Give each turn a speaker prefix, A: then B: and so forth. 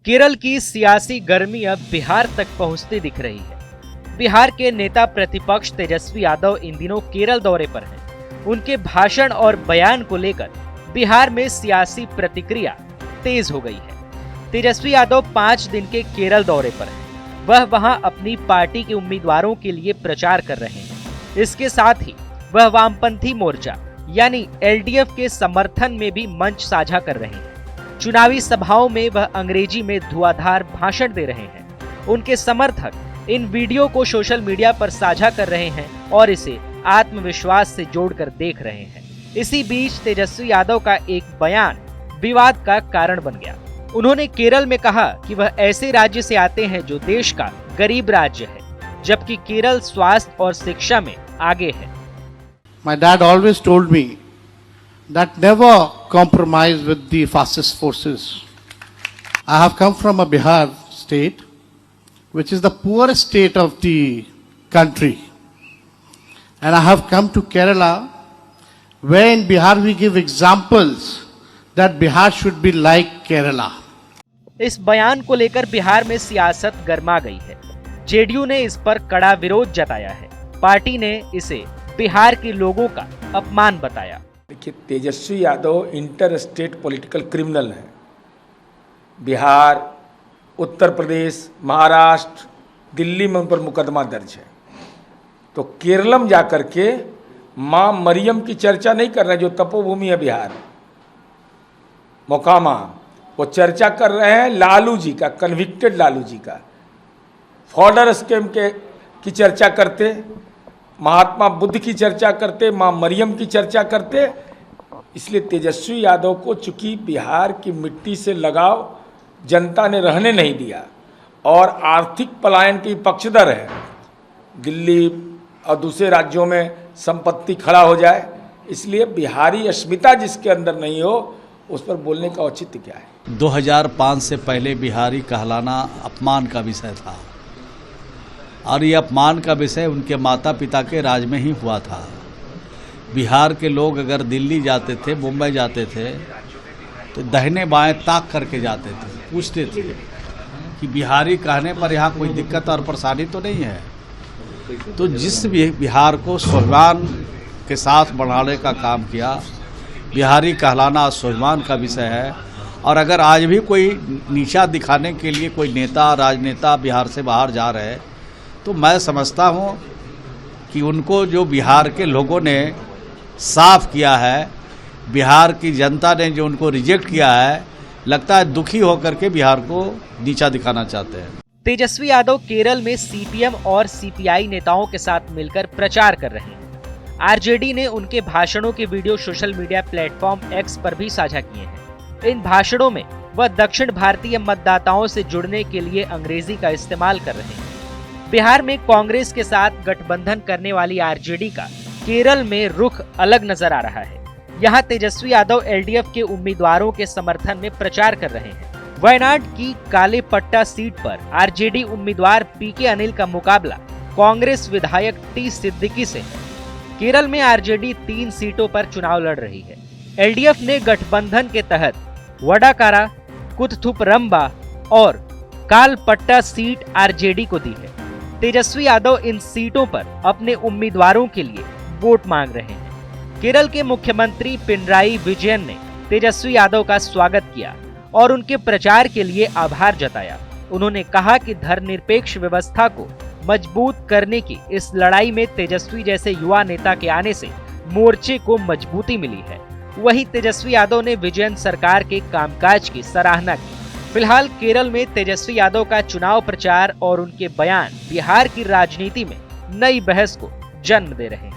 A: केरल की सियासी गर्मी अब बिहार तक पहुंचती दिख रही है। बिहार के नेता प्रतिपक्ष तेजस्वी यादव इन दिनों केरल दौरे पर हैं। उनके भाषण और बयान को लेकर बिहार में सियासी प्रतिक्रिया तेज हो गई है। तेजस्वी यादव 5 दिन के केरल दौरे पर हैं। वह वहां अपनी पार्टी के उम्मीदवारों के लिए प्रचार कर रहे हैं। इसके साथ ही वह वामपंथी मोर्चा यानी एलडीएफ के समर्थन में भी मंच साझा कर रहे हैं। चुनावी सभाओं में वह अंग्रेजी में धुआंधार भाषण दे रहे हैं। उनके समर्थक इन वीडियो को सोशल मीडिया पर साझा कर रहे हैं और इसे आत्मविश्वास से जोड़कर देख रहे हैं। इसी बीच तेजस्वी यादव का एक बयान विवाद का कारण बन गया। उन्होंने केरल में कहा कि वह ऐसे राज्य से आते हैं जो देश का गरीब राज्य है, जबकि केरल स्वास्थ्य और शिक्षा में आगे है।
B: My dad always told me that never compromise with the fascist forces. I have come from a Bihar state, which is the poorest state of the country. And I have come to Kerala, where in Bihar we give examples that Bihar should be like Kerala.
A: इस बयान को लेकर बिहार में सियासत गर्मा गई है। JDU ने इस पर कड़ा विरोध जताया है। पार्टी ने इसे बिहार के लोगों का अपमान बताया।
C: देखिए, Tejashwi Yadav inter state political criminal हैं। बिहार, उत्तर प्रदेश, महाराष्ट्र, दिल्ली में उन पर मुकदमा दर्ज है। तो केरलम जाकर के माँ मरियम की चर्चा नहीं कर रहे, जो तपोभूमि है बिहार, मोकामा, वो चर्चा कर रहे हैं लालू जी का, कन्विक्टेड लालू जी का। फॉर्डर स्कीम की चर्चा करते, महात्मा बुद्ध की चर्चा करते, माँ मरियम की चर्चा करते। इसलिए तेजस्वी यादव को चूंकि बिहार की मिट्टी से लगाव जनता ने रहने नहीं दिया और आर्थिक पलायन के पक्षधर है, दिल्ली और दूसरे राज्यों में संपत्ति खड़ा हो जाए, इसलिए बिहारी अस्मिता जिसके अंदर नहीं हो उस पर बोलने का औचित्य क्या है।
D: 2005 से पहले बिहारी कहलाना अपमान का विषय था और ये अपमान का विषय उनके माता पिता के राज में ही हुआ था। बिहार के लोग अगर दिल्ली जाते थे, मुंबई जाते थे, तो दाहिने बाएं ताक करके जाते थे, पूछते थे कि बिहारी कहने पर यहाँ कोई दिक्कत और परेशानी तो नहीं है। तो जिस भी बिहार को स्वाभिमान के साथ बढ़ाने का काम किया, बिहारी कहलाना स्वाभिमान का विषय है। और अगर आज भी कोई नीचा दिखाने के लिए कोई नेता, राजनेता बिहार से बाहर जा रहे हैं, तो मैं समझता हूं कि उनको जो बिहार के लोगों ने साफ किया है, बिहार की जनता ने जो उनको रिजेक्ट किया है, लगता है दुखी होकर के बिहार को नीचा दिखाना चाहते हैं।
A: तेजस्वी यादव केरल में सीपीएम और सीपीआई नेताओं के साथ मिलकर प्रचार कर रहे हैं। आरजेडी ने उनके भाषणों के video social media platform x पर भी साझा किए हैं। इन भाषणों में वह दक्षिण भारतीय मतदाताओं से जुड़ने के लिए अंग्रेजी का इस्तेमाल कर रहे हैं। बिहार में कांग्रेस के साथ गठबंधन करने वाली आरजेडी का केरल में रुख अलग नजर आ रहा है। यहाँ तेजस्वी यादव एलडीएफ के उम्मीदवारों के समर्थन में प्रचार कर रहे हैं। वायनाड की कालेपट्टा सीट पर आरजेडी उम्मीदवार पीके अनिल का मुकाबला कांग्रेस विधायक टी सिद्दीकी से है। केरल में आरजेडी 3 सीटों पर चुनाव लड़ रही है। एलडीएफ ने गठबंधन के तहत वडाकारा, कुथथुपरम्बा और कालपट्टा सीट आरजेडी को दी है। तेजस्वी यादव इन सीटों पर अपने उम्मीदवारों के लिए वोट मांग रहे हैं। केरल के मुख्यमंत्री पिनराई विजयन ने तेजस्वी यादव का स्वागत किया और उनके प्रचार के लिए आभार जताया। उन्होंने कहा कि धर्मनिरपेक्ष व्यवस्था को मजबूत करने की इस लड़ाई में तेजस्वी जैसे युवा नेता के आने से मोर्चे को मजबूती मिली है। वहीं तेजस्वी यादव ने विजयन सरकार के कामकाज की सराहना की। फिलहाल केरल में तेजस्वी यादव का चुनाव प्रचार और उनके बयान बिहार की राजनीति में नई बहस को जन्म दे रहे हैं।